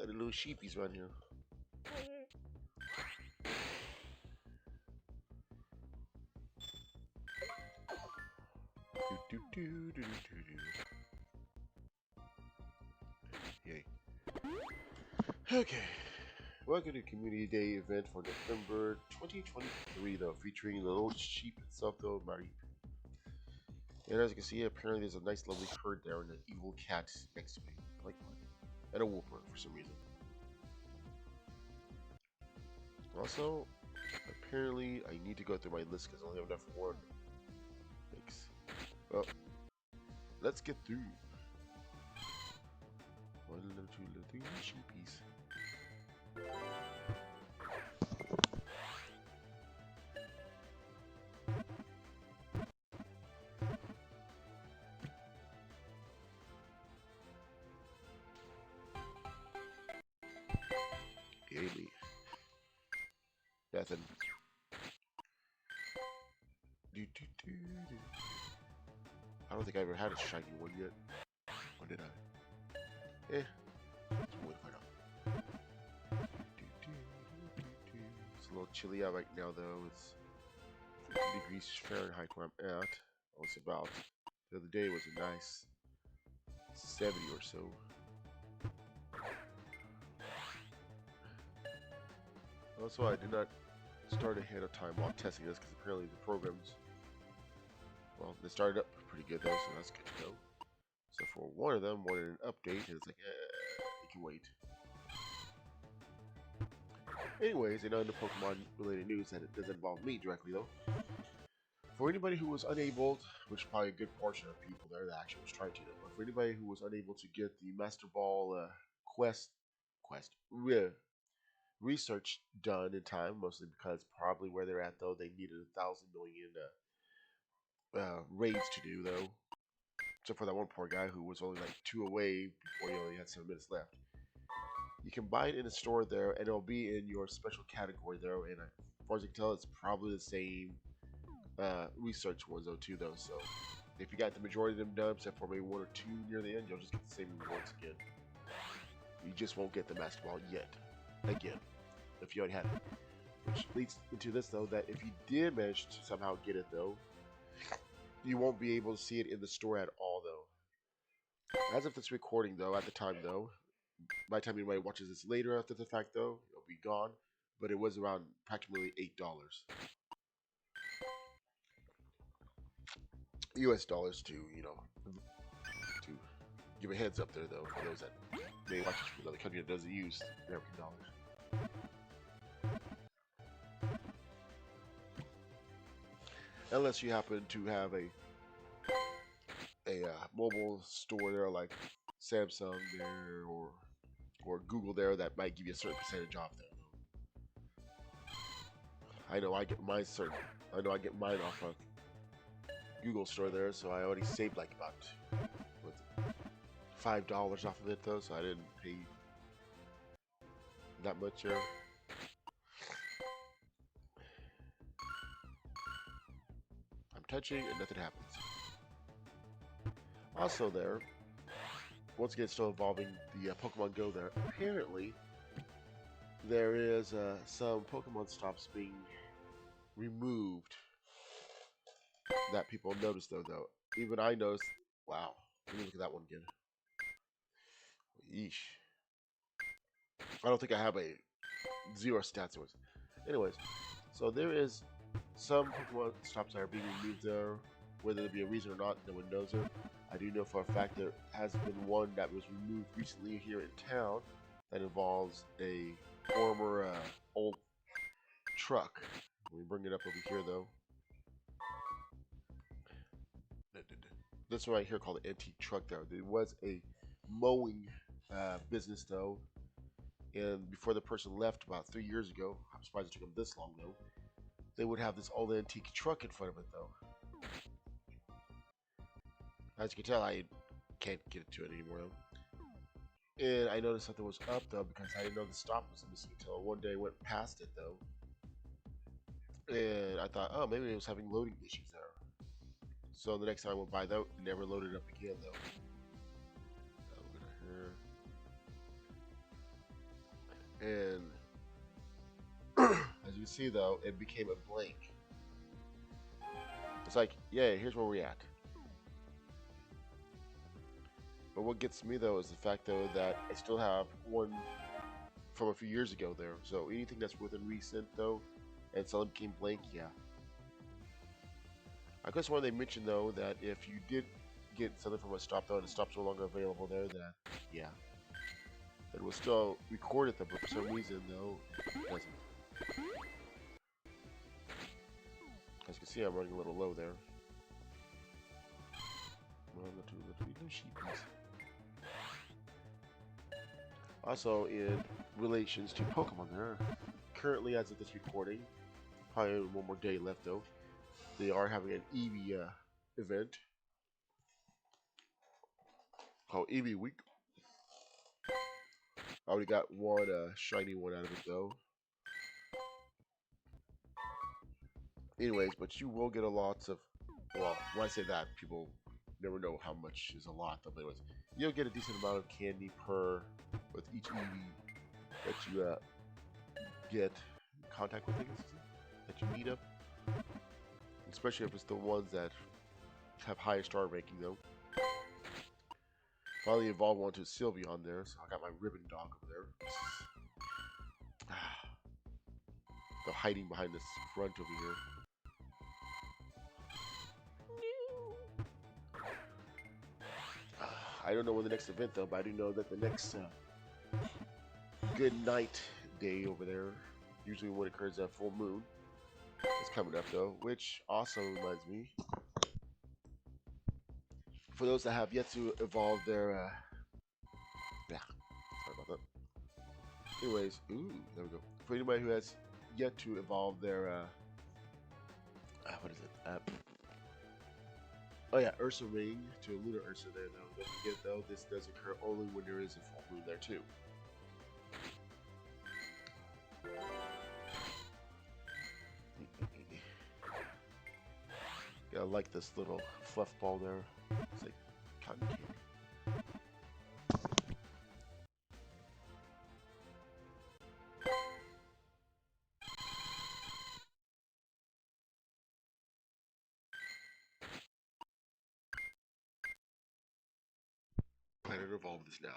The little sheepies around here. Do, do, do, do, do, do. Yay. Okay. Welcome to Community Day event for November 2023, though, featuring the little sheep itself, though, Mareep. And as you can see, apparently there's a nice, lovely herd there, and an evil cat next to me. I like mine. And a wolf for some reason. Also, apparently I need to go through my list because I only have enough for one. Thanks. Well, let's get through. 1, 2, 3 sheepies. Daily. Nothing. I don't think I ever had a shiny one yet. Or did I? Let's wait for now. It's a little chilly out right now, though. It's 50 degrees Fahrenheit where I'm at. Oh, it's about. The other day was a nice 70 or so. Also, I did not start ahead of time while testing this because apparently the programs, well, they started up pretty good though, so that's good to know. So for one of them wanted an update, and it's like, you can wait. Anyways, in other Pokemon related news that it doesn't involve me directly though. For anybody who was unable, which is probably a good portion of people there that actually was trying to, but for anybody who was unable to get the Master Ball research done in time, mostly because probably where they're at though, they needed 1,000,000,000 raids to do though. Except for that one poor guy who was only like 2 away before he only had 7 minutes left. You can buy it in the store there, and it'll be in your special category there. And as far as I can tell, it's probably the same research ones though too though. So if you got the majority of them done, except for maybe 1 or 2 near the end, you'll just get the same rewards again. You just won't get the Master Ball yet. Again, if you already had it. Which leads into this though, that if you did manage to somehow get it though, you won't be able to see it in the store at all though. As of this recording though, at the time though, by the time anybody watches this later after the fact though, it'll be gone. But it was around practically $8. US dollars to, to give a heads up there though, for those that may watch this from another country that doesn't use American dollars. Unless you happen to have a mobile store there like Samsung there or Google there that might give you a certain percentage off there. I know I get mine off of Google store there, so I already saved like about $5 off of it though, so I didn't pay that much there. I'm touching and nothing happens. Also there, once again still involving the Pokemon Go there, apparently there is some Pokemon stops being removed that people noticed though. Even I noticed, wow, let me look at that one again. Yeesh. I don't think I have a 0 stats source. Anyways, so there is some Pokemon stops that are being removed there. Whether there be a reason or not, no one knows it. I do know for a fact there has been one that was removed recently here in town that involves a former old truck. Let me bring it up over here though. This one right here called an antique truck there. There was a mowing business though, and before the person left about 3 years ago, I'm surprised it took them this long though, they would have this old antique truck in front of it though. As you can tell, I can't get to it anymore though. And I noticed something was up though because I didn't know the stop was missing until one day I went past it though. And I thought, oh, maybe it was having loading issues there. So the next time I went by though, it never loaded up again though. And as you see, though, it became a blank. It's like, yeah, here's where we're at. But what gets me though is the fact though that I still have one from a few years ago there. So anything that's within recent though, and suddenly became blank, yeah. I guess when they mentioned though that if you did get something from a stop though and the stop's no longer available there, that yeah, that it was still recorded them, but for some reason though, it doesn't. As you can see, I'm running a little low there. Also, in relations to Pokemon, there currently, as of this recording, probably one more day left though. They are having an Eevee event called Eevee Week. I already got one shiny one out of it though. Anyways, but you will get a lot of. Well, when I say that, people never know how much is a lot. But anyways, you'll get a decent amount of candy per with each Eevee that you get in contact with, I guess, that you meet up. Especially if it's the ones that have higher star ranking though. Finally evolved one to Sylveon there, so I got my ribbon dog over there. They're hiding behind this front over here. I don't know when the next event though, but I do know that the next good night day over there, usually when it occurs at full moon, is coming up though, which also reminds me, for those that have yet to evolve their, yeah, sorry about that. Anyways, ooh, there we go. For anybody who has yet to evolve their, what is it? Oh yeah, Ursa Ring to a Lunar Ursa there though. Don't forget though, this does occur only when there is a full moon there too. Yeah, I like this little fluff ball there. It's like cotton candy. Plan to evolve this now.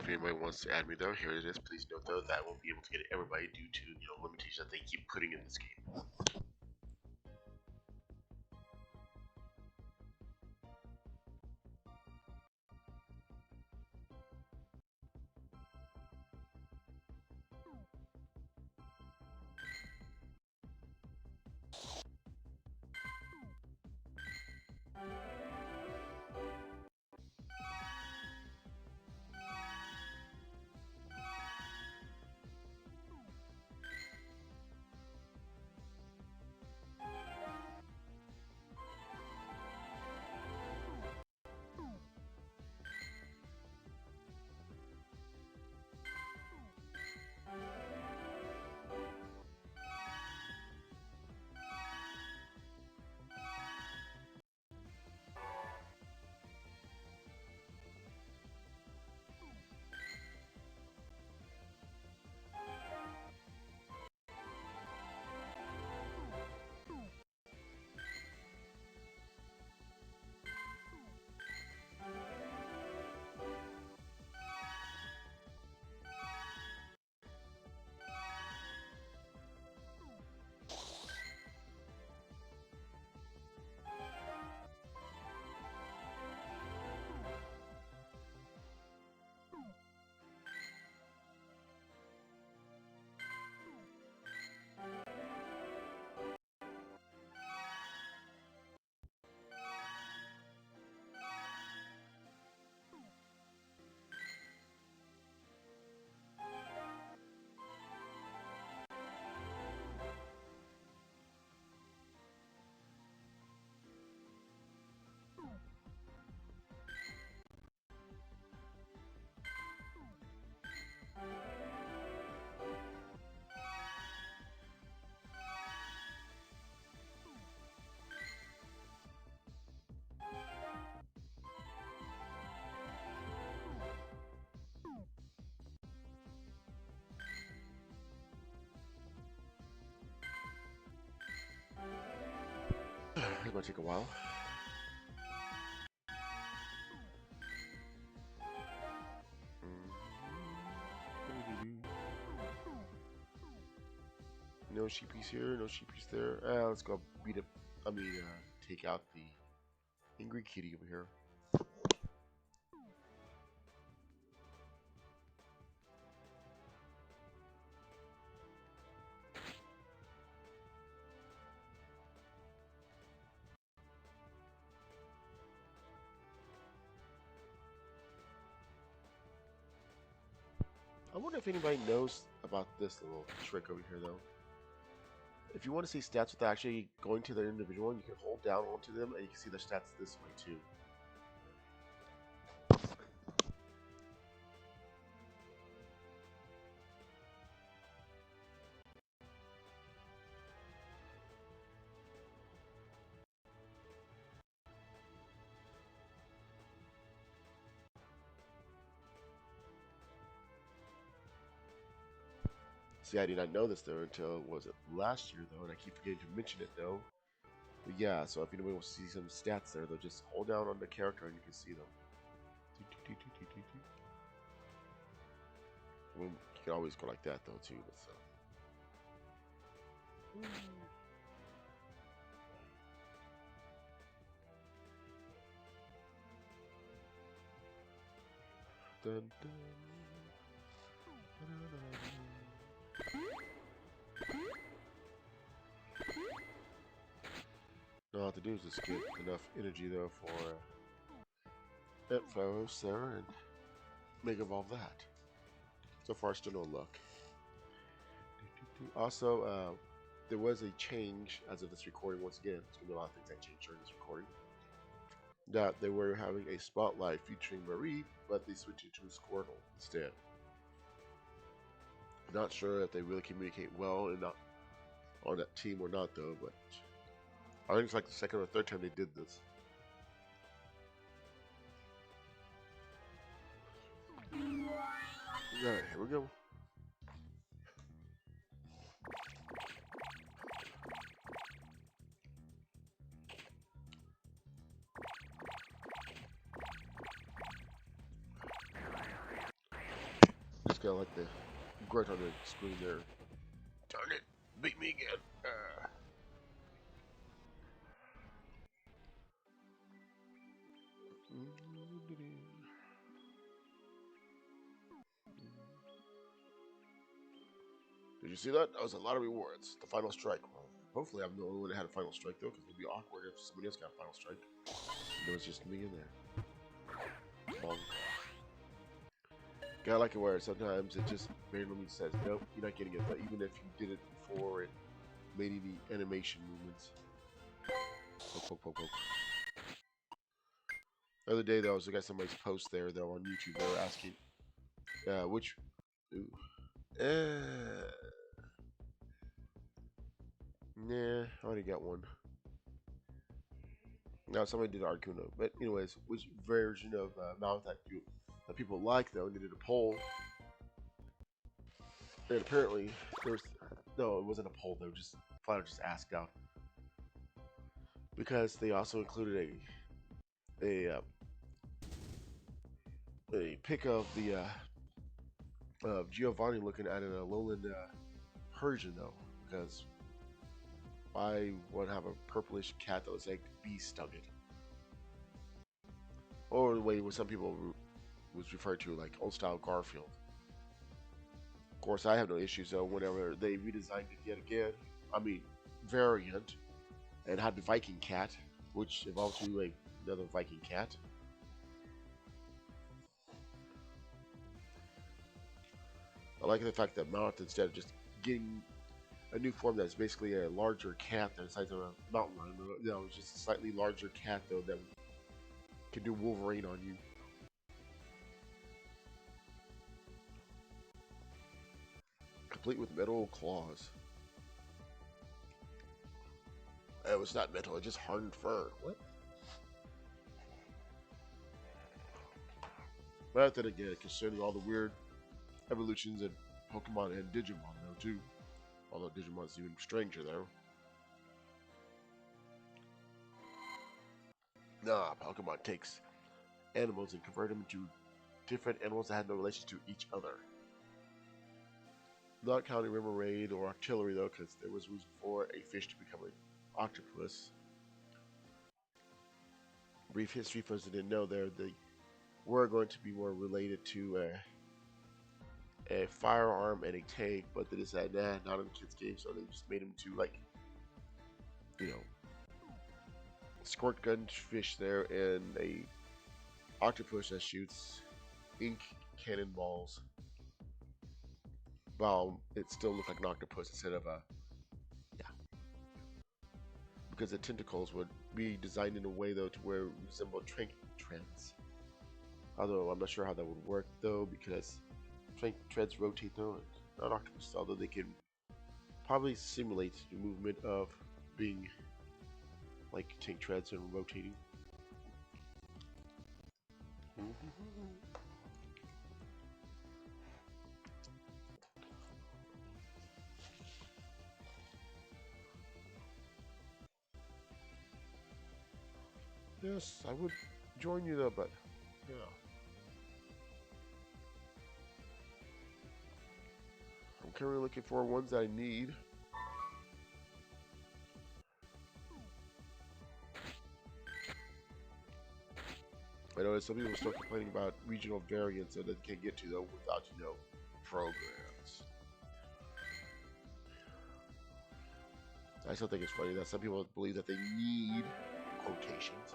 If anybody wants to add me though, here it is. Please note though that I won't be able to get everybody due to limitations that they keep putting in this game. It might take a while. No sheepies here, no sheepies there. Let's go beat up. Take out the angry kitty over here. I wonder if anybody knows about this little trick over here, though. If you want to see stats without actually going to the individual, you can hold down onto them, and you can see their stats this way, too. See, I did not know this, though, until, was it last year, though, and I keep forgetting to mention it, though. But yeah, so if anybody wants to see some stats there, they'll just hold down on the character, and you can see them. I mean, you can always go like that, though, too, but so. Dun, dun. All I have to do is just get enough energy though for Ampharos there and make evolve that. So far, still no luck. Also, there was a change as of this recording. Once again, there's gonna be a lot of things that changed during this recording. That they were having a spotlight featuring Mareep, but they switched it to a Squirtle instead. Not sure if they really communicate well and not on that team or not, though. But I think it's like the second or third time they did this. Alright, here we go. Just got like the grunt on the screen there. Darn it, beat me again. Did you see that? That was a lot of rewards. The final strike. Well, hopefully I'm the only one that had a final strike though, because it would be awkward if somebody else got a final strike. It was just me in there. Bonk. Gotta like it where sometimes it just randomly says, nope, you're not getting it. But even if you did it before it made any animation movements. Poke, poke, poke, poke. The other day, though, I was looking at somebody's post there, though, on YouTube. They were asking, which... Ooh. Nah, I already got one. Now, somebody did Articuno. But anyways, which version of Mount that people like, though, and they did a poll. And apparently, there was... No, it wasn't a poll. They were just flat out just asked out. Because they also included a pic of the Giovanni looking at a lowland Persian, though. Because I want to have a purplish cat that looks like bee stung it. Or the way what some people was referred to like old style Garfield. Of course, I have no issues though. Whenever they redesigned it yet again, variant, and had the Viking cat, which evolved to another Viking cat. I like the fact that Mount, instead of just getting a new form that's basically a larger cat the size of a mountain lion, it's just a slightly larger cat though that can do Wolverine on you. Complete with metal claws. It was not metal, it just hardened fur. What? But then again, considering all the weird evolutions in Pokemon and Digimon though too. Although Digimon's even stranger though. Nah, Pokemon takes animals and convert them into different animals that had no relation to each other. Not counting River Raid or Artillery though, because there was reason for a fish to become an octopus. Brief history for those who didn't know there, they were going to be more related to a firearm and a tank, but they decided, nah, not in the kids' game, so they just made them to, like, you know, squirt gun fish there and a octopus that shoots ink cannonballs. Well, it still looked like an octopus instead of a, yeah, because the tentacles would be designed in a way though to where it resembled trank treads. Although I'm not sure how that would work though, because trank treads rotate though, and not octopus, although they can probably simulate the movement of being like tank treads and rotating. Yes, I would join you though, but yeah. I'm currently looking for ones that I need. I know some people are still complaining about regional variants that they can't get to though without, programs. I still think it's funny that some people believe that they need quotations.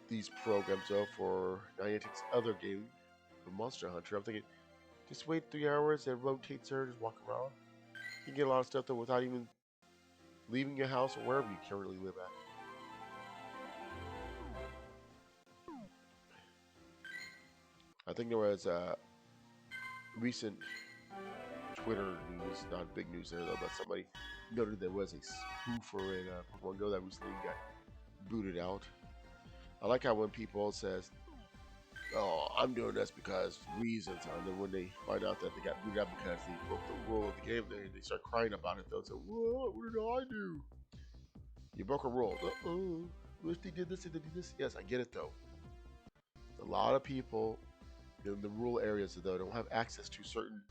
These programs though for Niantic's other game, the Monster Hunter. I'm thinking, just wait 3 hours and rotate there, just walk around. You can get a lot of stuff though without even leaving your house or wherever you currently live at. I think there was recent Twitter news, not big news there though, but somebody noted there was a spoofer in Pokemon Go that recently got booted out. I like how when people says, "Oh, I'm doing this because reasons," and then when they find out that they got booted out because they broke the rule of the game, they start crying about it. They'll say, "What? What did I do? You broke a rule." Uh-oh. Wish they did this and they did this. Yes, I get it though. A lot of people in the rural areas though don't have access to certain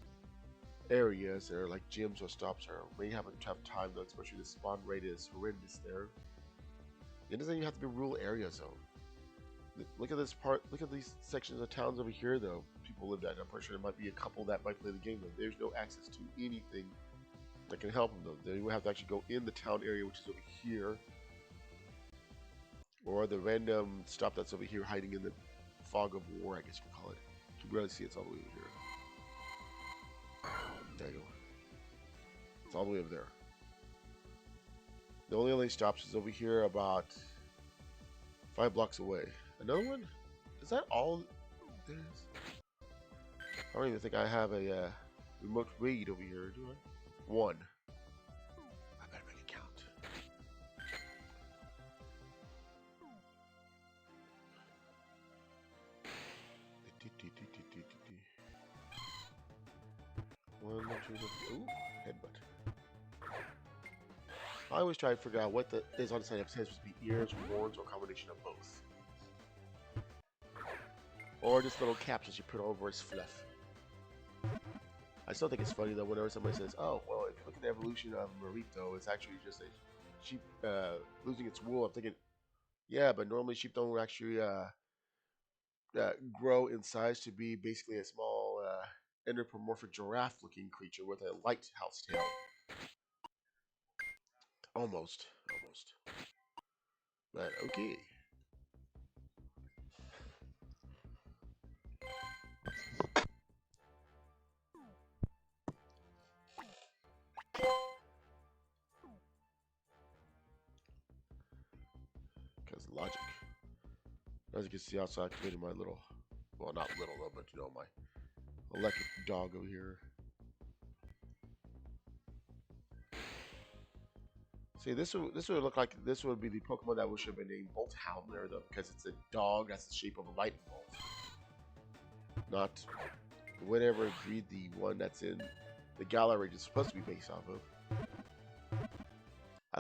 areas that are like gyms or stops or may have a tough time though, especially the spawn rate is horrendous there. It doesn't even have to be rural areas though. Look at this part. Look at these sections of towns over here, though. People live that. I'm pretty sure there might be a couple that might play the game, though. There's no access to anything that can help them, though. They would have to actually go in the town area, which is over here, or the random stop that's over here, hiding in the fog of war, I guess you could call it. You can really see it's all the way over here. There you go. It's all the way over there. The only other stops is over here, about 5 blocks away. Another one? Is that all there is? I don't even think I have a remote raid over here, do I? One. I better make it count. One, two, three. Ooh, headbutt. I always try to figure out what the is on the side of his supposed to be ears, horns, or a combination of both. Or just little capsules you put over his fluff. I still think it's funny though whenever somebody says, "Oh, well, if you look at the evolution of Mareep though, it's actually just a sheep losing its wool." I'm thinking, yeah, but normally sheep don't actually grow in size to be basically a small anthropomorphic giraffe-looking creature with a lighthouse tail. Almost, almost. But okay. Because logic. As you can see, I also activated my little, well, not little though, but my electric dog over here. See, this would look like this would be the Pokemon that should have been named Bolt Hound there though, because it's a dog that's the shape of a lightning bolt, not whatever breed the one that's in the gallery is supposed to be based off of.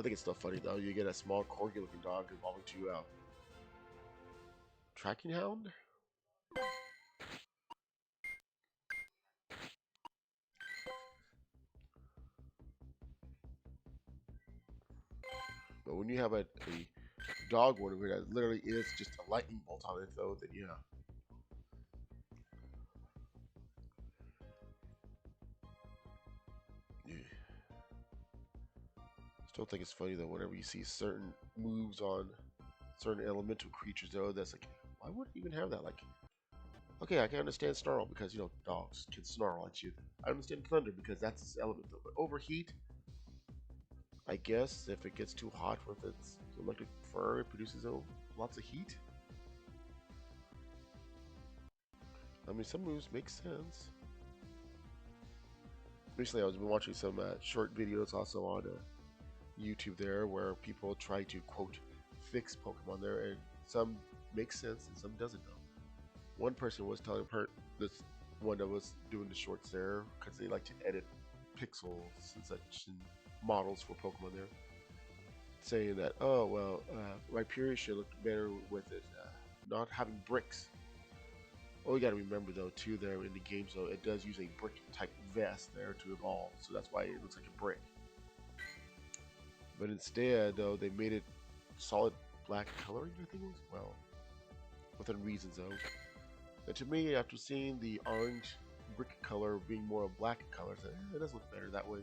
I think it's still funny though. You get a small corgi-looking dog evolving to a tracking hound. But when you have a dog one that literally is just a lightning bolt on it, though, then yeah. Yeah. Still think it's funny though. Whenever you see certain moves on certain elemental creatures, though, that's like, why would it even have that? Like, okay, I can understand snarl because you know dogs can snarl at you. I understand thunder because that's its element, though. But overheat, I guess if it gets too hot with its electric fur, it produces lots of heat. I mean, some moves make sense. Recently, I was been watching some short videos also on YouTube there where people try to quote fix Pokemon there, and some make sense and some doesn't. Know. One person was telling her this one that was doing the shorts there because they like to edit pixels and such and models for Pokemon there, saying that oh well, Rhyperior should look better with it not having bricks. Well, we got to remember though too there in the game, so it does use a brick type vest there to evolve, so that's why it looks like a brick. But instead, though, they made it solid black coloring. I think it was well, within reasons though. And to me, after seeing the orange brick color being more a black color, so, it does look better that way.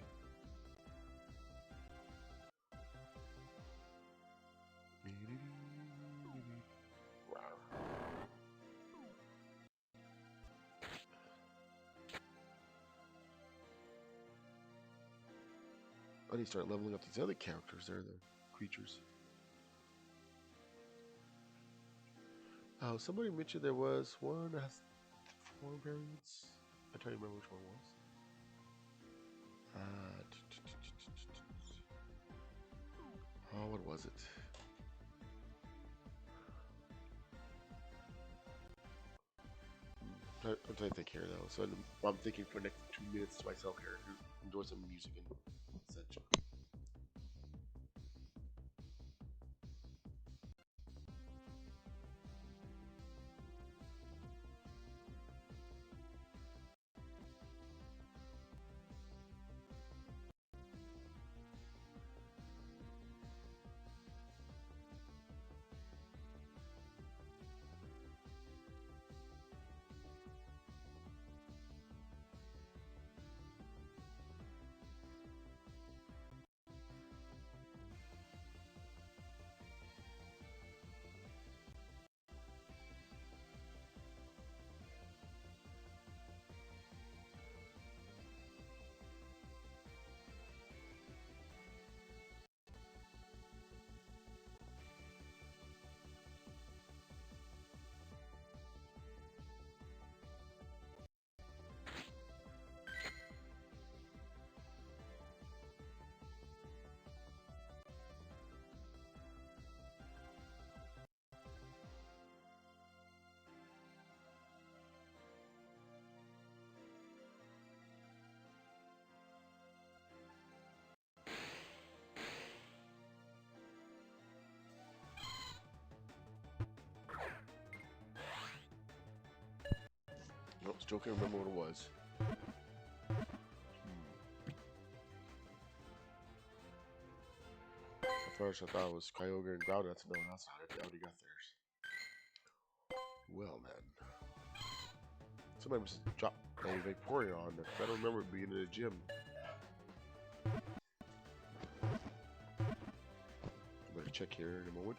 I need to start leveling up these other characters there, the creatures. Oh, somebody mentioned there was one that has 4 variants. I try to remember which one it was. Oh, what was it? I'm trying to think here though. So I'm thinking for the next 2 minutes to myself here. Enjoy some music and such. Nope, still can't remember what it was. At first, I thought it was Kyogre and Groudon. No, that's not it. They already got theirs. Well, then. Somebody must have dropped a Vaporeon on there. I don't remember it being in a gym. I'm gonna check here in a moment.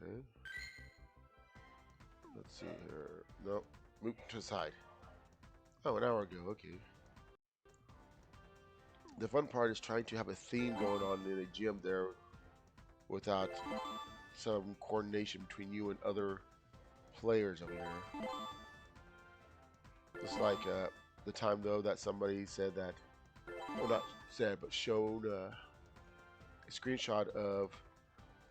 Okay. Let's see here. Nope. Move to the side. Oh, an hour ago. Okay. The fun part is trying to have a theme going on in a gym there without some coordination between you and other players over here. Just like the time though that somebody said that, well not said, but showed a screenshot of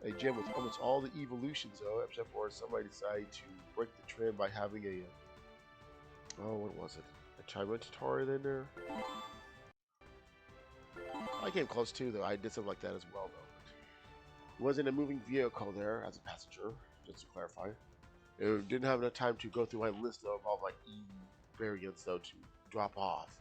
a gym with almost all the evolutions though, except for somebody decided to break the trend by having a, oh what was it, a Tyranitar in there? I came close too, though. I did something like that as well, though. It wasn't a moving vehicle there as a passenger, just to clarify. It didn't have enough time to go through my list of all my E variants, though, to drop off.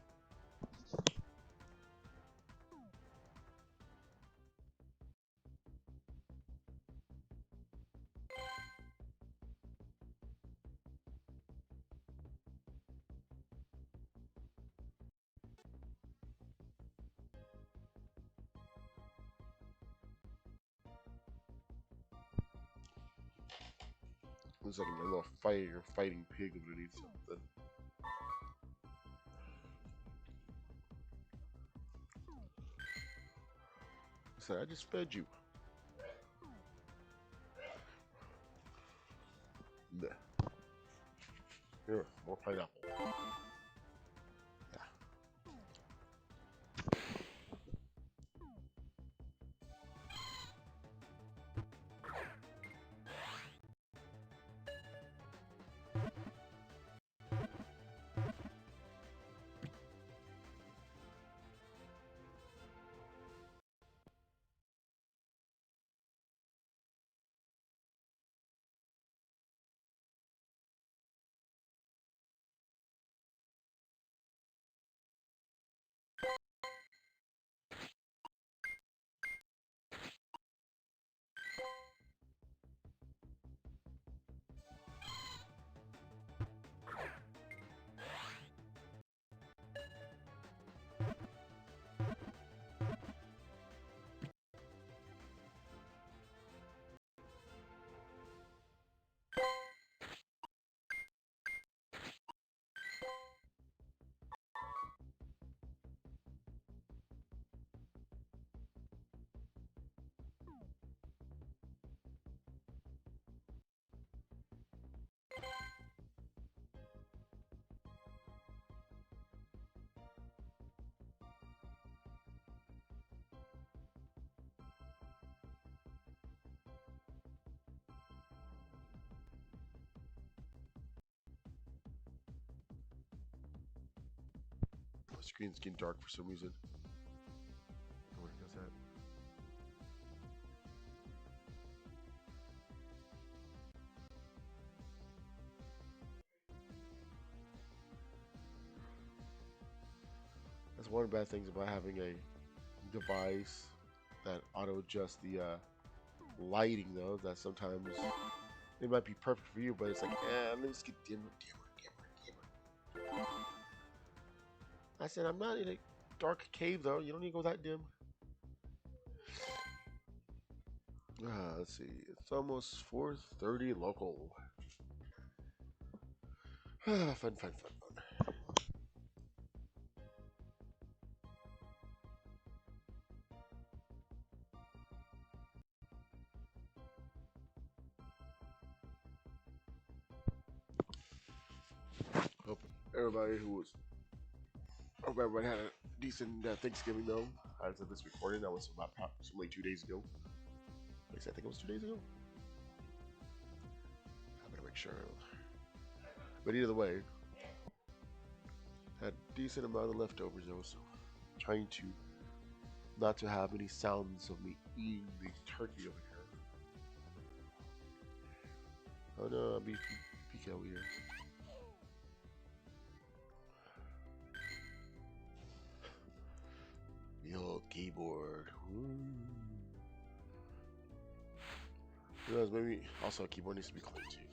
Looks like a little fighting pig underneath something. I said, I just fed you. Bleh. Here, more pineapple. The screen's getting dark for some reason. What does that? That's one of the bad things about having a device that auto adjusts the lighting, though. That sometimes it might be perfect for you, but it's like, let's get dimmer. I said, I'm not in a dark cave, though. You don't need to go that dim. Let's see. It's almost 4:30 local. Fun. Hope everybody had a decent Thanksgiving, though. As of this recording, that was about approximately 2 days ago. At least I think it was 2 days ago. I'm gonna make sure. But either way, had a decent amount of leftovers, though, so trying to not to have any sounds of me eating the turkey over here. Oh no, beef over here. The old keyboard. Who knows, maybe also a keyboard needs to be cleaned too.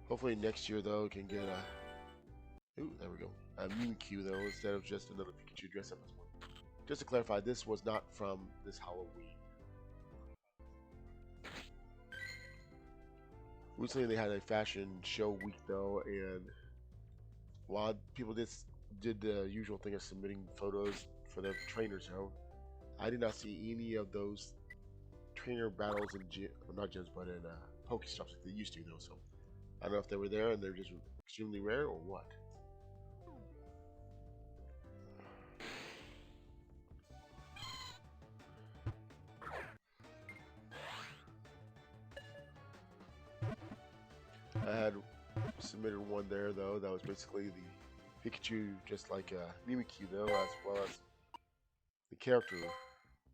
Hopefully next year though can get a there we go. A Mimikyu though instead of just another Pikachu dress up as one. Just to clarify, this was not from this Halloween. Recently they had a fashion show week though, and while people did the usual thing of submitting photos for the trainer show, I did not see any of those trainer battles in not gyms, but in Pokestops like they used to though. So I don't know if they were there and they're just extremely rare or what. I had submitted one there though that was basically Pikachu just like Mimikyu though, as well as the character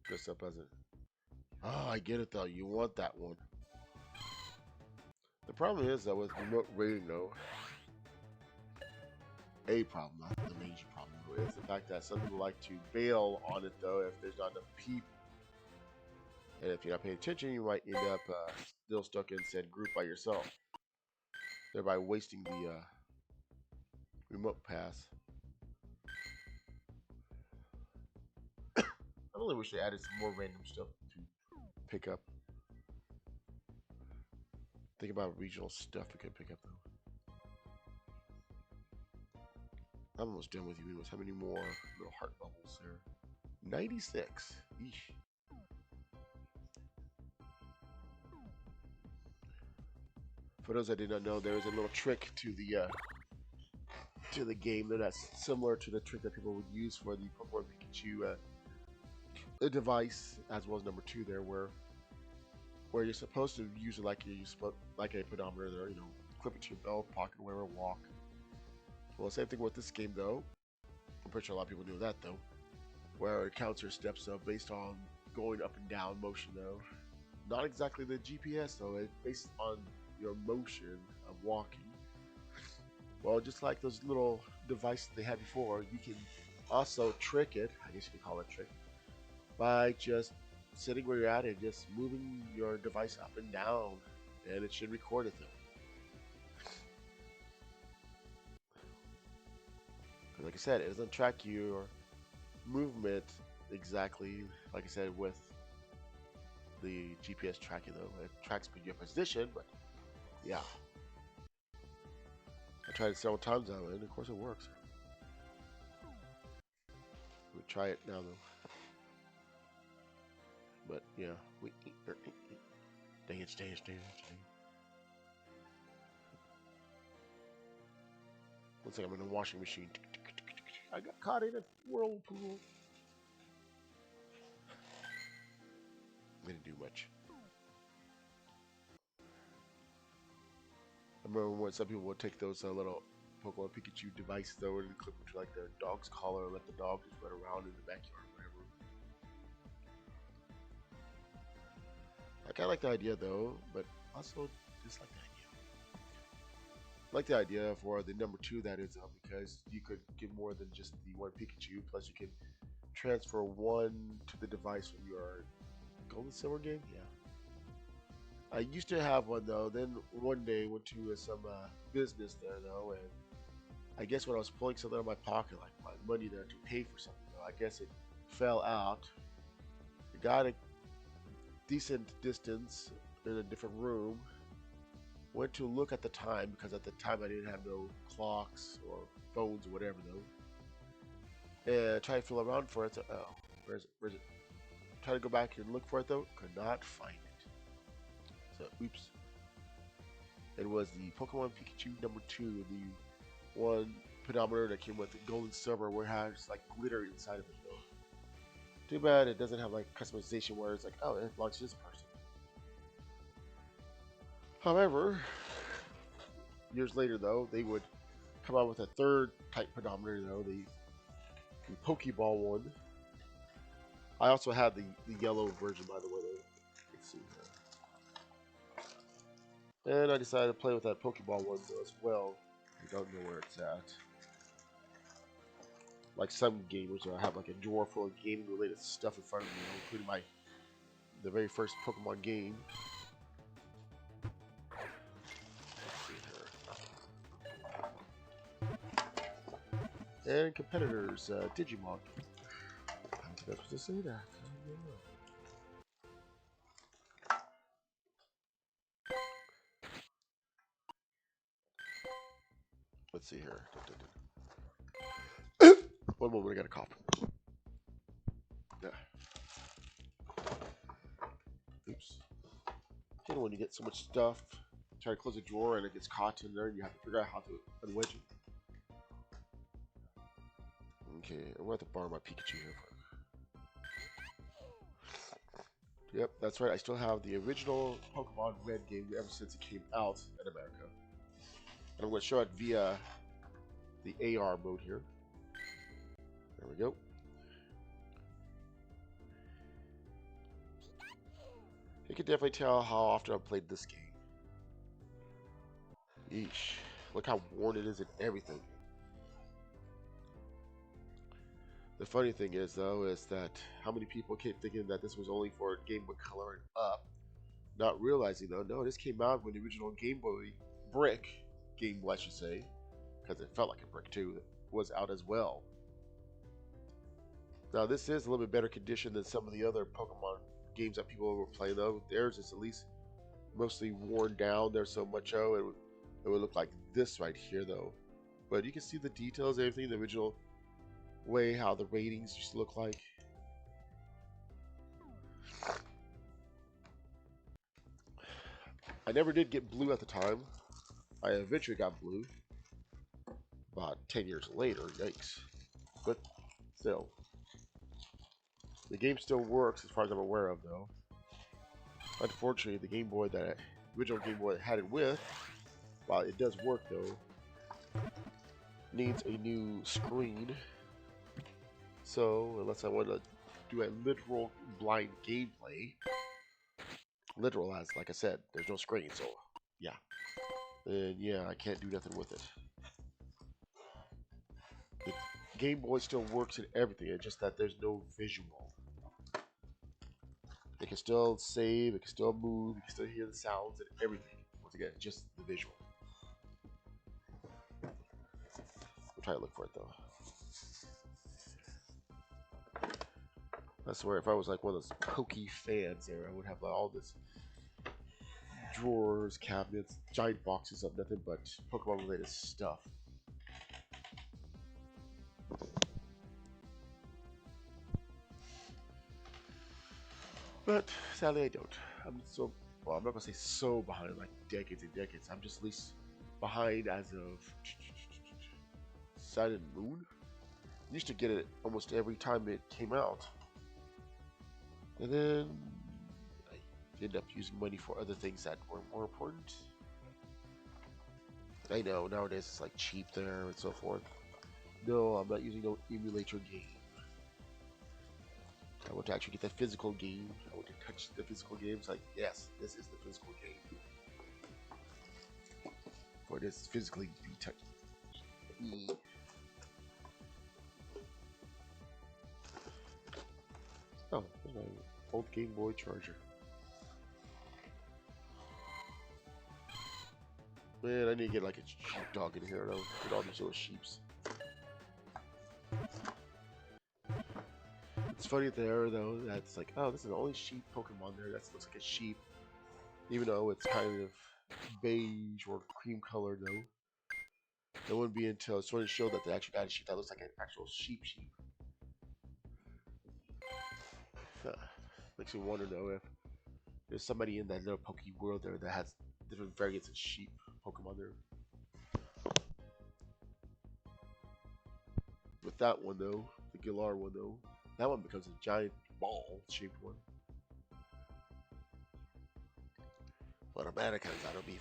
dressed up as it. Oh, I get it though. You want that one. The problem is that with remote rating though, a problem, not the major problem though, is the fact that some people like to bail on it though if there's not enough people. And if you're not paying attention, you might end up still stuck in said group by yourself, thereby wasting the remote pass. I really wish they added some more random stuff to pick up. Think about regional stuff we could pick up though. I'm almost done with you, anyways. How many more little heart bubbles there? 96. Eesh. For those that did not know, there is a little trick to the game that's similar to the trick that people would use for the Pokemon Pikachu device, as well as number 2 there, where you're supposed to use it like like a pedometer there, clip it to your belt, pocket, wherever, walk. Well, same thing with this game though. I'm pretty sure a lot of people knew that though, where it counts your steps though based on going up and down motion though. Not exactly the GPS though, it's based on your motion of walking. Well, just like those little devices they had before, you can also trick it, I guess you could call it a trick, by just sitting where you're at and just moving your device up and down, and it should record it though. Like I said, it doesn't track your movement exactly, like I said, with the GPS tracking though. It tracks your position, but yeah. I tried it several times now, and of course it works. We'll try it now though. But yeah, dang it. Looks like I'm in a washing machine. I got caught in a whirlpool. Didn't do much. I remember when some people would take those little Pokemon Pikachu devices though and clip them to like their dog's collar and let the dog just run around in the backyard or whatever. I kind of like the idea though, but also dislike the idea. I like the idea for the number 2 that is because you could get more than just the one Pikachu, plus you can transfer one to the device from your Golden Silver game. Yeah. I used to have one though. Then one day went to some business there though, and I guess when I was pulling something out of my pocket, like my money there to pay for something, though, I guess it fell out. It got a decent distance in a different room. Went to look at the time because at the time I didn't have no clocks or phones or whatever though. And tried to feel around for it. So, oh, where's it? Where's it? Try to go back and look for it though. Could not find it. So, oops. It was the Pokemon Pikachu number 2, the one pedometer that came with the gold and silver, where it has like glitter inside of it though. Too bad it doesn't have like customization where it's like, oh, it belongs to this person. However, years later though, they would come out with a third type pedometer though, the Pokeball one. I also had the yellow version, by the way. Let's see here. And I decided to play with that Pokeball one as well. I don't know where it's at. Like some gamers, I have like a drawer full of gaming-related stuff in front of me, including the very first Pokemon game. And competitors, Digimon. I'm supposed to say that. Let's see here. One moment, I got a cough. Yeah. Oops. You know when you get so much stuff, try to close a drawer and it gets caught in there, and you have to figure out how to unwedge it. Okay, I'm going to have to borrow my Pikachu here. Yep, that's right. I still have the original Pokemon Red game ever since it came out in America. And I'm going to show it via the AR mode here. There we go. You can definitely tell how often I've played this game. Yeesh. Look how worn it is and everything. The funny thing is, though, is that how many people keep thinking that this was only for Game Boy Color and up, not realizing, though, no, this came out when the original Game Boy brick, Game Boy, I should say, because it felt like a brick too, was out as well. Now, this is a little bit better condition than some of the other Pokemon games that people were playing, though. Theirs is at least mostly worn down. There's so much, it would look like this right here, though. But you can see the details, everything, the original way how the ratings used to look like. I never did get blue at the time. I eventually got blue about 10 years later. Yikes. But still, the game still works as far as I'm aware of, though. Unfortunately, the Game Boy that original Game Boy I had it with, while it does work though, needs a new screen. So unless I want to do a literal blind gameplay, literal as like I said, there's no screen, so yeah, and yeah, I can't do nothing with it. The Game Boy still works and everything, it's just that there's no visual. It can still save, it can still move, you can still hear the sounds and everything. Once again, just the visual. I'm trying to look for it though. I swear, if I was like one of those Pokey fans there, I would have like, all this drawers, cabinets, giant boxes of nothing but Pokemon related stuff. But sadly, I don't. I'm so, well, I'm not gonna say so behind, like decades and decades. I'm just at least behind as of Sun and Moon. I used to get it almost every time it came out. And then I ended up using money for other things that were more important. I know, nowadays it's like cheap there and so forth. No, I'm not using no emulator game. I want to actually get the physical game. I want to touch the physical games. Like, yes, this is the physical game. For this physically be touched. Oh, there's my old Game Boy charger. Man, I need to get like a sheepdog in here though. Get all these little sheeps. It's funny there though, that's like, oh, this is the only sheep Pokemon there that looks like a sheep. Even though it's kind of beige or cream color though. It wouldn't be until it's trying to show that they actually got a sheep that looks like an actual sheep. Makes me wonder though if there's somebody in that little Poke world there that has different variants of sheep Pokemon there. With that one though, the Galar one though, that one becomes a giant ball shaped one. For the Americans, that'll be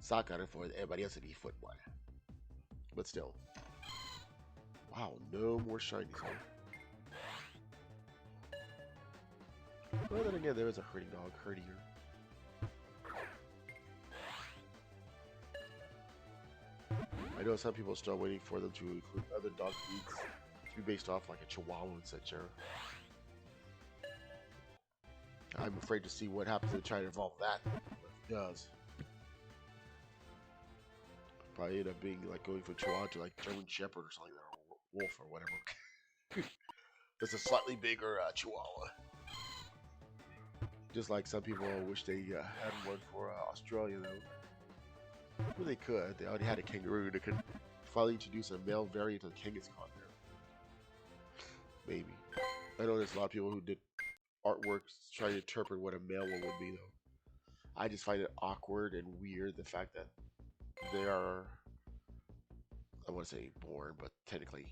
soccer, for everybody else, it'll be football. But still. Wow, no more shinies, huh? Well, then again, there is a herding dog, herdier. I know some people are still waiting for them to include other dog breeds to be based off like a Chihuahua and such. I'm afraid to see what happens to try to evolve that. If it does. Probably end up being like going from Chihuahua to like German Shepherd or something, or Wolf or whatever. Just a slightly bigger Chihuahua. Just like some people wish they had one for Australia, though. Well, they could. They already had a kangaroo. They could finally introduce a male variant of Kangaskhan there. Maybe. I know there's a lot of people who did artwork trying to interpret what a male one would be, though. I just find it awkward and weird the fact that they are, I want to say born, but technically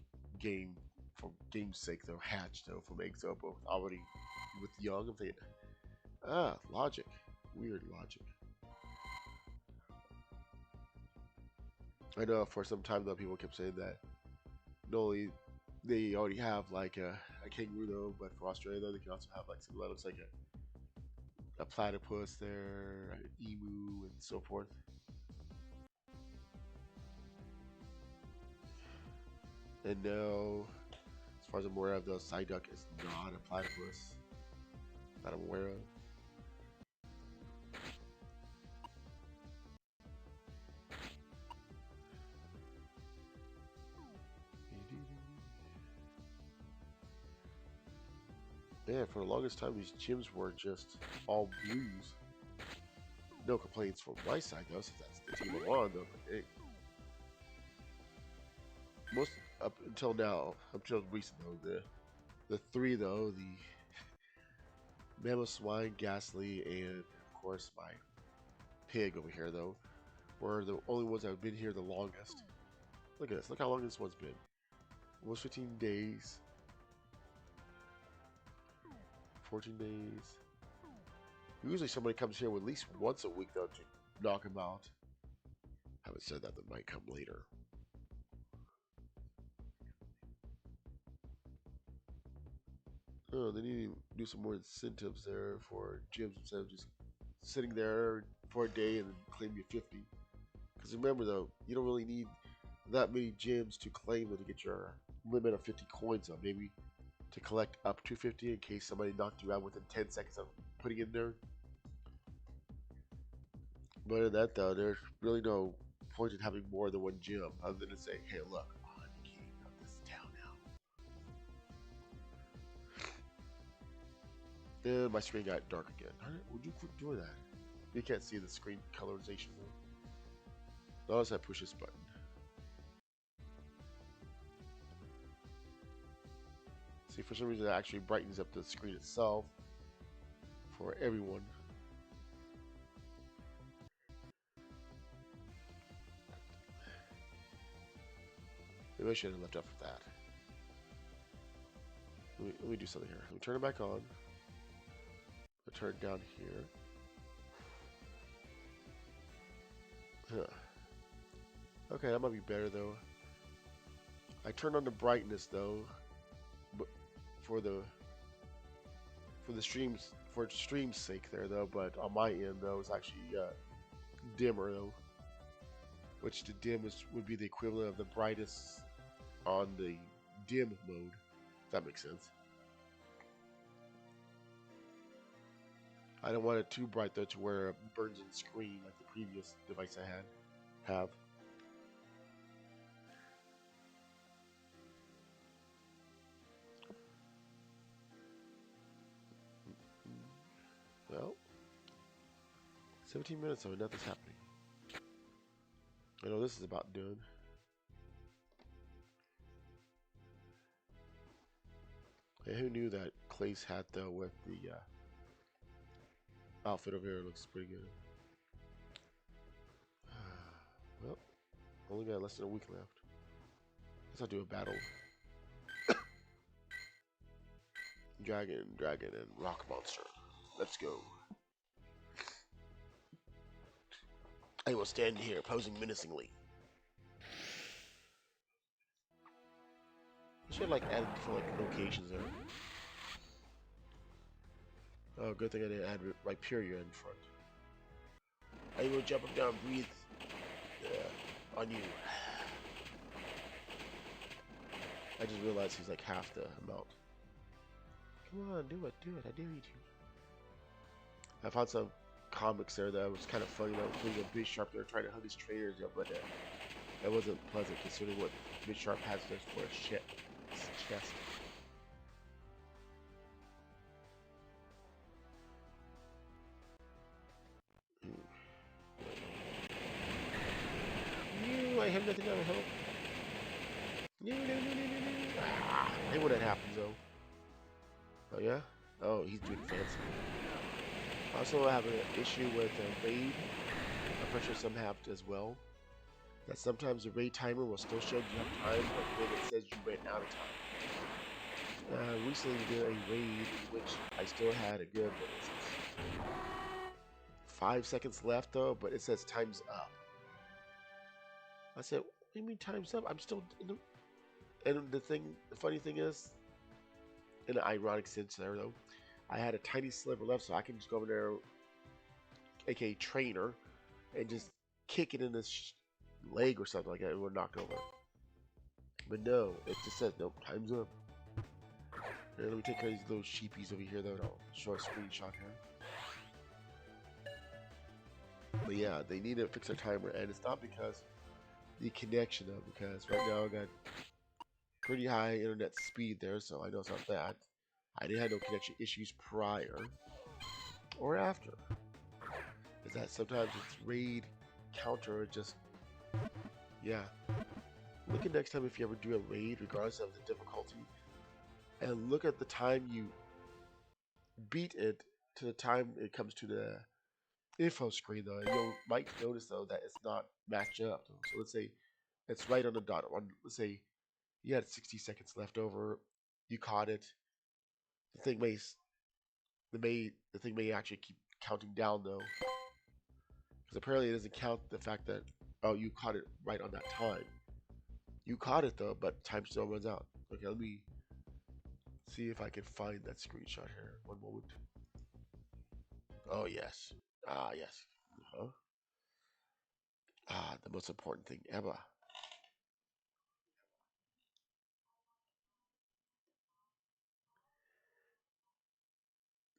for game's sake, though, hatched, though, from eggs up already with young. I'm thinking, logic. Weird logic. I know for some time though, people kept saying that not only they already have like a kangaroo though, but for Australia though, they can also have like something that looks like a platypus there, an emu, and so forth. And no, as far as I'm aware of, the Psyduck is not a platypus that I'm aware of. Yeah, for the longest time, these gyms were just all blues. No complaints from my side though, since that's the team I'm on though. Hey, most up until now, up until recent though, the three though, the Mammoth Swine, Ghastly, and of course my pig over here though, were the only ones that have been here the longest. Look at this. Look how long this one's been. Almost 15 days. 14 days. Usually somebody comes here at least once a week though to knock them out. Having said that, they might come later. Oh, they need to do some more incentives there for gyms instead of just sitting there for a day and then claim you 50. Because remember though, you don't really need that many gyms to claim to get your limit of 50 coins up. Maybe to collect up to 50 in case somebody knocked you out within 10 seconds of putting in there. But in that though, there's really no point in having more than one gym other than to say, hey look, I'm the king of this town now. And my screen got dark again. Would you quit doing that? You can't see the screen colorization though. Notice I push this button. See, for some reason it actually brightens up the screen itself for everyone. Maybe I should have left off with that. Let me do something here. Let me turn it back on. I'll turn it down here. Huh. Okay, that might be better though. I turned on the brightness though, but for the stream's sake there though. But on my end though, it's actually dimmer though, which the dim would be the equivalent of the brightest on the dim mode. If that makes sense. I don't want it too bright though to where it burns in the screen like the previous device I have. Well, 17 minutes of nothing's happening. I know this is about done. Hey, who knew that Clay's hat though with the outfit over here looks pretty good. Well, only got less than a week left. Guess I'll do a battle. Dragon, and rock monster. Let's go. I will stand here, posing menacingly. I should like add different like locations there. Oh, good thing I didn't add Rhyperior in front. I will jump up down, breathe on you. I just realized he's like half the amount. Come on, do it, I dare you to. I found some comics there that was kind of funny, like putting a Bisharp there trying to hug his trainers up, but that wasn't pleasant considering what Bisharp has there for his chest. I have nothing to help. No. Ah, I hate when that happens though. Oh yeah? Oh, he's doing fancy. Also, I have an issue with raid. I'm pretty sure some have as well. That sometimes the raid timer will still show you have time, but then it says you ran out of time. Recently we did a raid in which I still had a good 5 seconds left though, but it says time's up. I said, what do you mean time's up? I'm still in the... And the funny thing is, in an ironic sense there though, I had a tiny sliver left, so I can just go over there, aka trainer, and just kick it in this leg or something like that, and we're knocked over. But no, it just says, nope, time's up. And let me take care of these little sheepies over here, though, and I'll show a screenshot here. But yeah, they need to fix their timer, and it's not because the connection, though, because right now I got pretty high internet speed there, so I know it's not bad. I didn't have no connection issues prior or after. Is that sometimes it's raid counter, just, yeah. Look at next time if you ever do a raid, regardless of the difficulty, and look at the time you beat it to the time it comes to the info screen, though. And you might notice, though, that it's not matched up. So let's say it's right on the dot. Let's say you had 60 seconds left over, you caught it. The thing may actually keep counting down, though, because apparently it doesn't count the fact that, oh, you caught it right on that time. You caught it though, but time still runs out. Okay, let me see if I can find that screenshot here. One moment. Oh yes. Ah yes. Huh? Ah, the most important thing ever.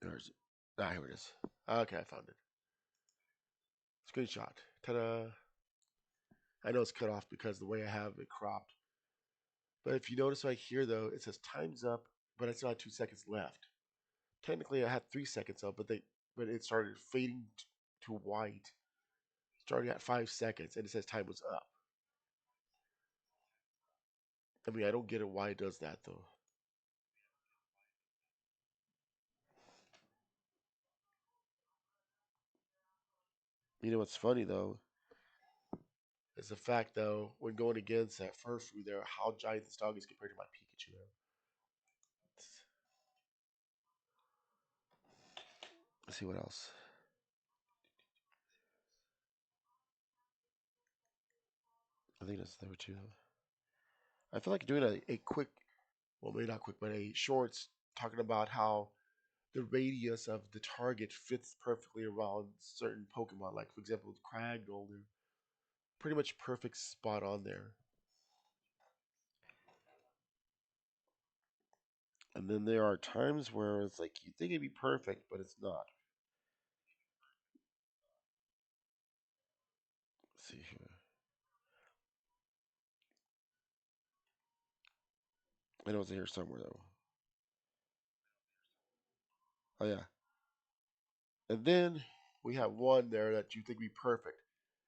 There's it. Ah, here it is. Okay, I found it. Screenshot. Ta-da! I know it's cut off because the way I have it cropped. But if you notice right here, though, it says time's up, but I still had 2 seconds left. Technically, I had 3 seconds up, but it started fading to white, starting at 5 seconds, and it says time was up. I mean, I don't get it why it does that though. You know what's funny though is the fact though when going against that Furfrou there, how giant this dog is compared to my Pikachu there. Let's see what else. I think that's number two. I feel like doing a quick, well, maybe not quick, but a shorts talking about how the radius of the target fits perfectly around certain Pokemon. Like for example, with Cragdoll, they're pretty much perfect spot on there. And then there are times where it's like you think it'd be perfect, but it's not. Let's see here. I know it's here somewhere though. Oh yeah. And then we have one there that you think would be perfect.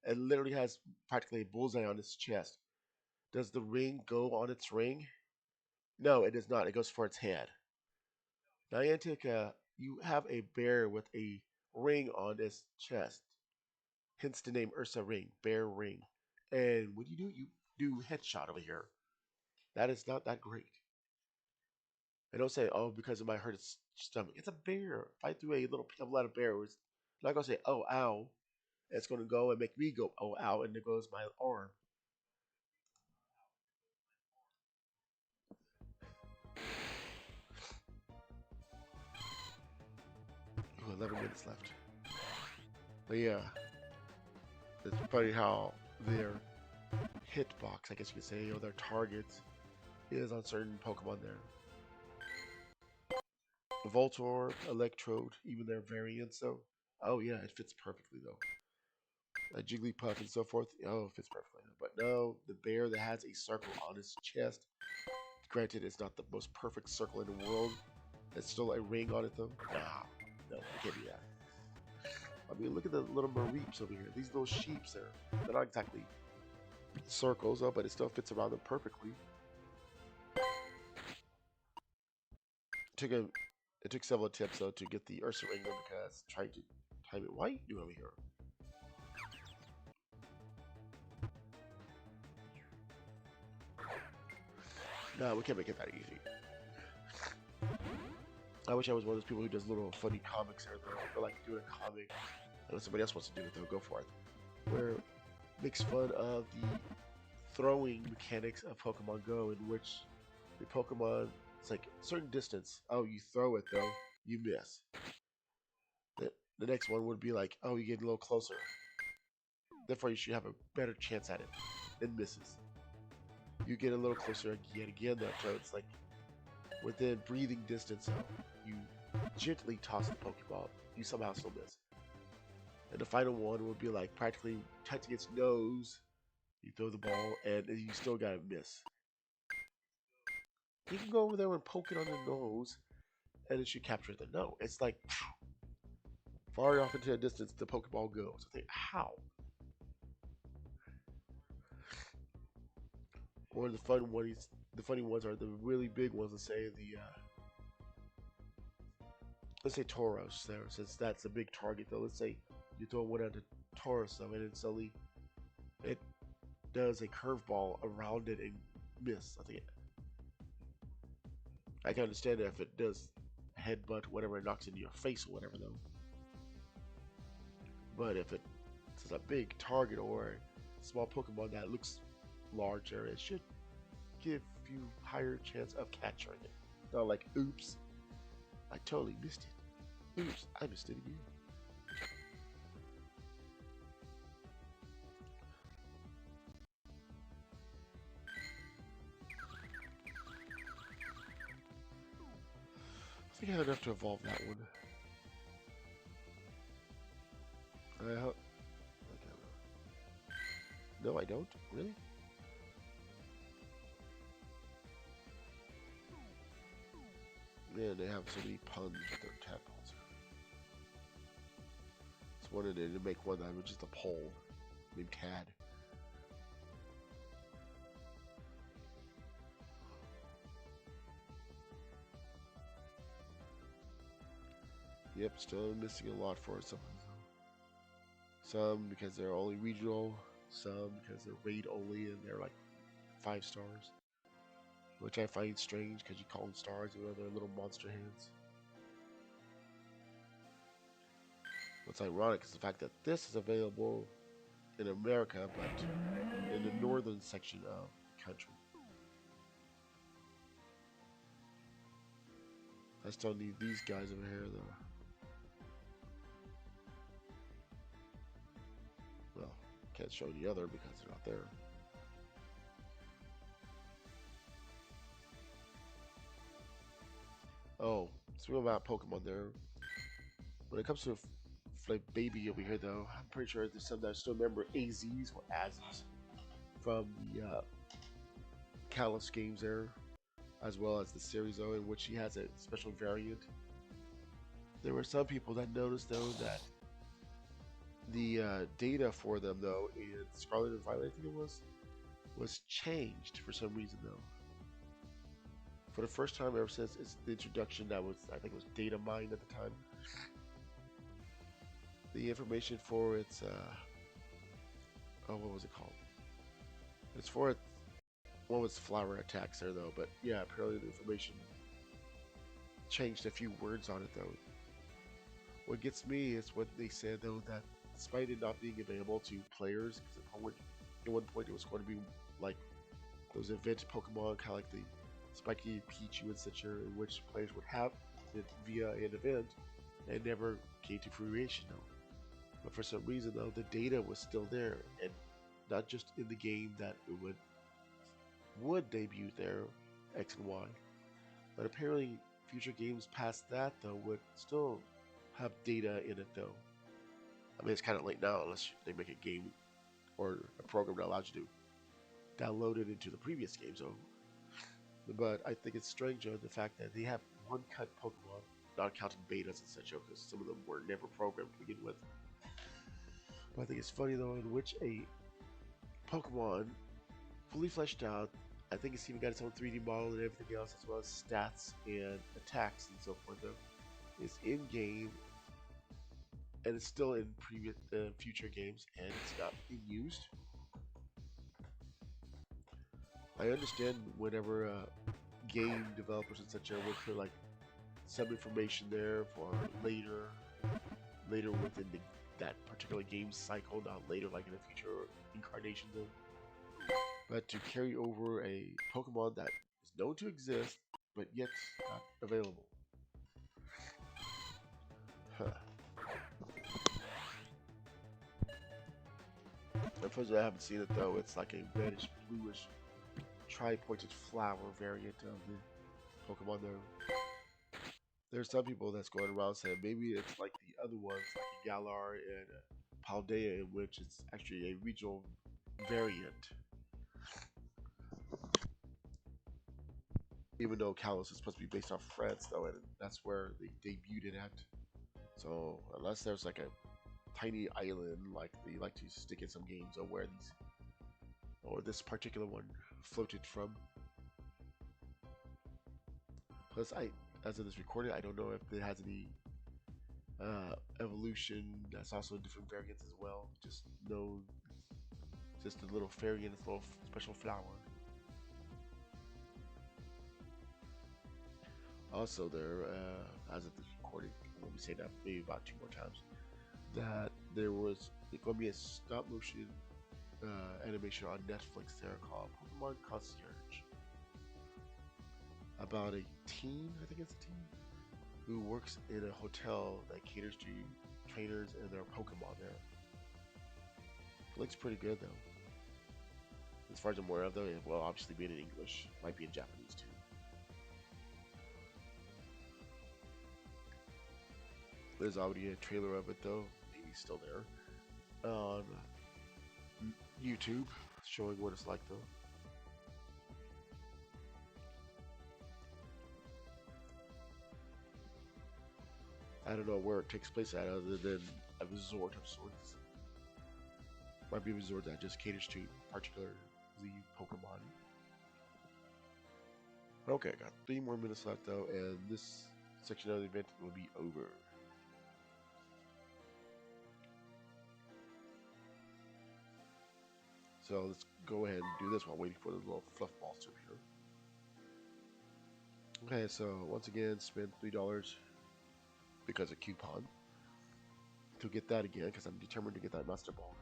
It literally has practically a bullseye on its chest. Does the ring go on its ring? No, it does not. It goes for its head. Niantic, you have a bear with a ring on its chest. Hence the name Ursa Ring, Bear Ring. And what do? You do headshot over here. That is not that great. I don't say, oh, because it might hurt its stomach. It's a bear. If I threw a little pebble at a bear, it's not going to say, oh, ow. It's going to go and make me go, oh, ow, and there goes my arm. Ooh, 11 minutes left. But yeah, it's funny how their hitbox, I guess you could say, or their targets, is on certain Pokemon there. Voltorb, Electrode, even their variants, though. Oh yeah, it fits perfectly though. Jigglypuff and so forth. Oh, it fits perfectly. But no, the bear that has a circle on his chest. Granted, it's not the most perfect circle in the world. It's still a ring on it though. Nah, no, it can't be that. I mean, look at the little Mareeps over here. These little sheeps there. They're not exactly circles, though, but it still fits around them perfectly. Took a, it took several attempts though to get the Ursa ring because trying to time it. Why are you doing over here? No, we can't make it that easy. I wish I was one of those people who does little funny comics here. Though. I feel like doing a comic, and if somebody else wants to do it, they'll go for it. Where it makes fun of the throwing mechanics of Pokemon Go, in which the Pokemon, it's like a certain distance. Oh, you throw it though, you miss. The next one would be like, oh, you get a little closer. Therefore, you should have a better chance at it. It misses. You get a little closer yet again, though. So it's like within breathing distance, you gently toss the Pokeball. You somehow still miss. And the final one would be like practically touching its nose. You throw the ball, and you still gotta miss. You can go over there and poke it on the nose, and it should capture the no. It's like far off into the distance the Pokeball goes. I think how? Or the funny ones are the really big ones. Let's say Tauros there, since that's a big target though. Let's say you throw one at the Tauros though, and then suddenly it does a curveball around it and miss. I can understand it if it does headbutt whatever it knocks into your face or whatever though. But if it's a big target or a small Pokemon that looks larger, it should give you higher chance of capturing it. Not like, oops, I totally missed it. Oops, I missed it again. I think I have enough to evolve that one. I hope. No, I don't. Really? Man, they have so many puns with their tadpoles. Just wanted to make one that was just a pole named Tad. Yep, still missing a lot for some. Some because they're only regional, some because they're raid only and they're like 5 stars. Which I find strange because you call them stars even though they're little monster hands. What's ironic is the fact that this is available in America, but in the northern section of the country. I still need these guys over here though. Well, can't show the other because they're not there. Oh, speaking about Pokemon there. When it comes to like baby over here though, I'm pretty sure there's some that I still remember AZs or AZs from the Kalos games there, as well as the series though, in which he has a special variant. There were some people that noticed though that the data for them though in Scarlet and Violet, I think it was changed for some reason though. For the first time ever since its the introduction, that was I think it was data mined at the time. The information for its oh, what was it called? It's for its one was flower attacks there though, but yeah, apparently the information changed a few words on it though. What gets me is what they said though, that despite it not being available to players, because at one point it was going to be like those event Pokemon, kind of like the Spiky, Pichu, and such, in which players would have it via an event, and never came to fruition though. But for some reason though, the data was still there, and not just in the game that it would debut there, X and Y, but apparently future games past that though would still have data in it though. I mean, it's kind of late now unless they make a game or a program that allows you to download it into the previous games though. But I think it's strange though, the fact that they have one-cut Pokemon, not counting betas and such, because some of them were never programmed to begin with. But I think it's funny though, in which a Pokemon fully fleshed out, I think it's even got its own 3D model and everything else, as well as stats and attacks and so forth though, is in game, and it's still in previous future games, and it's not being used. I understand whenever game developers and such would put like some information there for later within that particular game cycle, not later like in a future incarnation though. but to carry over a Pokemon that is known to exist, but yet not available. Huh. Unfortunately, I haven't seen it though. It's like a reddish, bluish, tri-pointed flower variant of the Pokemon there. There's some people that's going around saying maybe it's like the other ones, like a Galar and a Paldea, in which it's actually a regional variant. Even though Kalos is supposed to be based off France, though, and that's where they debuted it at. So unless there's like a tiny island like they like to stick in some games, or where these, or this particular one floated from. Plus, as of this recording, I don't know if it has any evolution. That's also different variants as well. Just no, just a little fairy and its little special flower. Also, there, as of this recording, let me say that maybe about 2 more times, that there was going to be a stop motion animation on Netflix there called Pokemon Concierge, about a teen, I think it's a teen, who works in a hotel that caters to trainers and their Pokemon there. It looks pretty good though. As far as I'm aware of though, it will obviously be in English, might be in Japanese too. There's already a trailer of it though, maybe still there, on YouTube, showing what it's like though. I don't know where it takes place at other than a resort of sorts. Might be a resort that just caters to particularly Pokemon. Okay, I got 3 more minutes left though, and this section of the event will be over. So let's go ahead and do this while waiting for the little fluff balls to appear. Okay, so once again, spend $3 because of coupon to get that again, because I'm determined to get that Master Ball.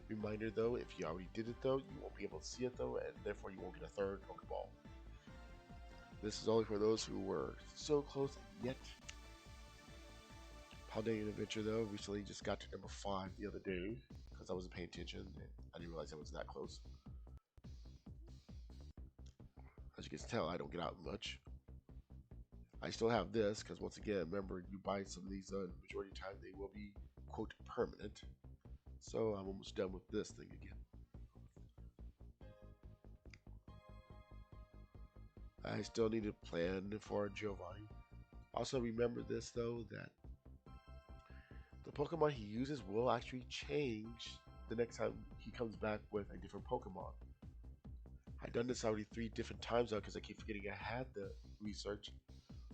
Reminder though, if you already did it though, you won't be able to see it though, and therefore you won't get a third Pokeball. This is only for those who were so close yet. Paldea Adventure though recently just got to number 5 the other day because I wasn't paying attention and I didn't realize I was that close. As you can tell, I don't get out much. I still have this because once again, remember, you buy some of these, majority of the time they will be quote permanent. So I'm almost done with this thing again. I still need to plan for Giovanni. Also remember this though, that the Pokemon he uses will actually change the next time he comes back with a different Pokemon. I've done this already 3 different times now because I keep forgetting I had the research.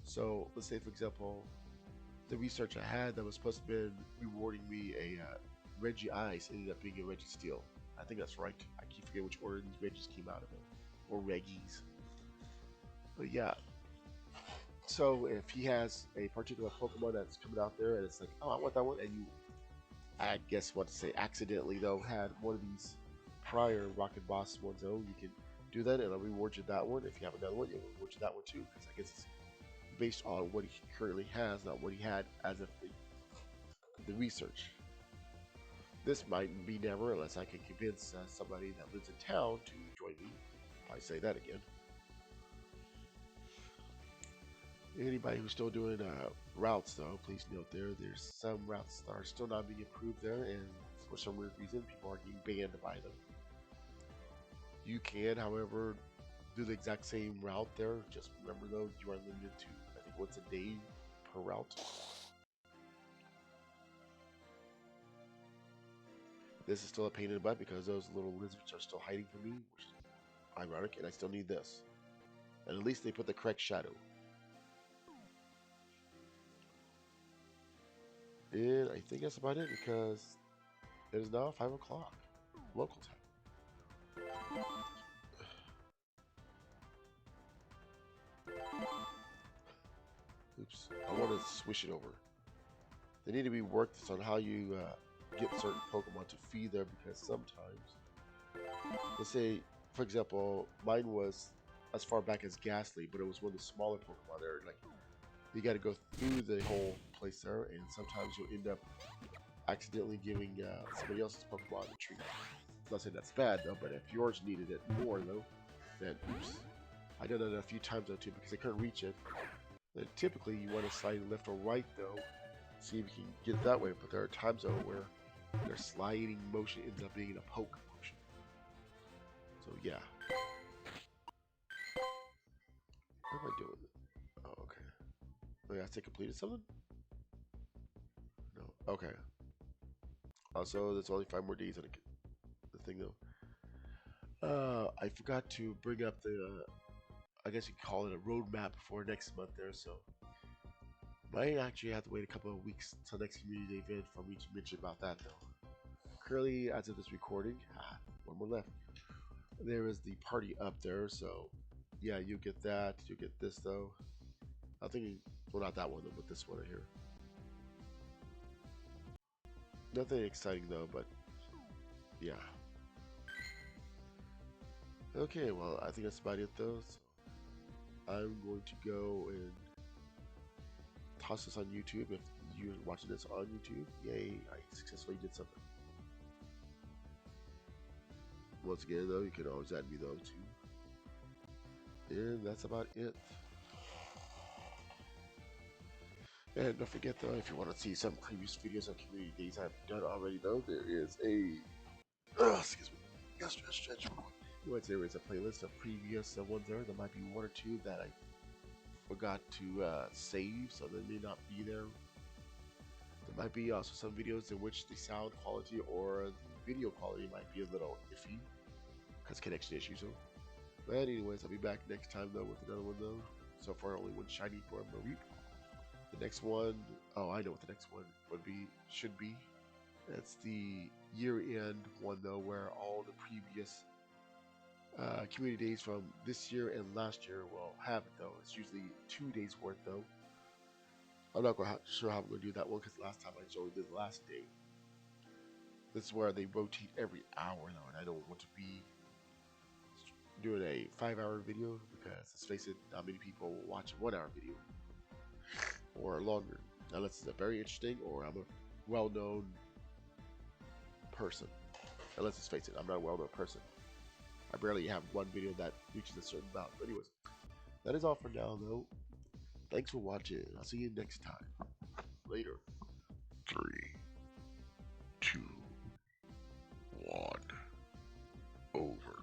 So let's say for example, the research I had that was supposed to be rewarding me a Reggie Ice ended up being a Reggie Steel. I think that's right. I keep forgetting which order these Reggies came out of it. Or Reggies. But yeah. So if he has a particular Pokemon that's coming out there and it's like, oh, I want that one, and you, I guess what to say, accidentally though, had one of these prior Rocket Boss ones though, you can do that and it'll reward you that one. If you have another one, it'll reward you that one too, because I guess it's based on what he currently has, not what he had as of the research. This might be never unless I can convince somebody that lives in town to join me. I say that again. Anybody who's still doing routes, though, please note there's some routes that are still not being approved there, and for some weird reason, people are getting banned by them. You can, however, do the exact same route there. Just remember, though, you are limited to, I think, once a day per route. This is still a pain in the butt because those little lizards are still hiding from me, which is ironic, and I still need this. And at least they put the correct shadow. And I think that's about it because it is now 5 o'clock local time. Oops, I want to switch it over. They need to be worked on how you get certain Pokemon to feed there because sometimes, let's say For example, mine was as far back as Ghastly, but it was one of the smaller Pokemon there. Like, you got to go through the whole place there, and sometimes you'll end up accidentally giving somebody else's Pokemon a treat. I'm not saying that's bad though, but if yours needed it more though, then oops. I done it a few times though too because I couldn't reach it. Then typically you want to slide left or right though, see if you can get it that way. But there are times though where their sliding motion ends up being a poke motion. So yeah. What am I doing? Oh, okay. Oh, yeah, I completed something? No. Okay. Also, there's only 5 more days on the thing though. I forgot to bring up the, I guess you could call it a roadmap for next month there, so might actually have to wait a couple of weeks till next community event for me to mention about that though. Currently, as of this recording, one more left. There is the party up there, so yeah, you get that. You get this though. I think, well, not that one though, but this one right here. Nothing exciting though, but yeah. Okay, well, I think that's about it though. So I'm going to go and toss this on YouTube. If you're watching this on YouTube, yay, I successfully did something. Once again though, you can always add me though too. And that's about it. And don't forget though, if you want to see some previous videos on community days I've done already though, there is a excuse me. Stretch. There is a playlist of previous ones there. There might be one or two that I forgot to save, so they may not be there. There might be also some videos in which the sound quality or the video quality might be a little iffy because connection issues. So, but anyways, I'll be back next time though with another one though. So far, only one shiny for Mareep. The next one, oh, I know what the next one should be. That's the year-end one though, where all the previous community days from this year and last year will have it though. It's usually 2 days worth though. I'm not sure how I'm going to do that one because last time I just only did the last day. This is where they rotate every hour though, and I don't want to be doing a 5-hour video because let's face it, not many people will watch a 1-hour video or longer unless it's a very interesting or I'm a well-known person. And let's just face it, I'm not a well-known person. I barely have one video that reaches a certain amount. But anyways, that is all for now though. Thanks for watching. I'll see you next time. Later. 3, 2, 1. Over.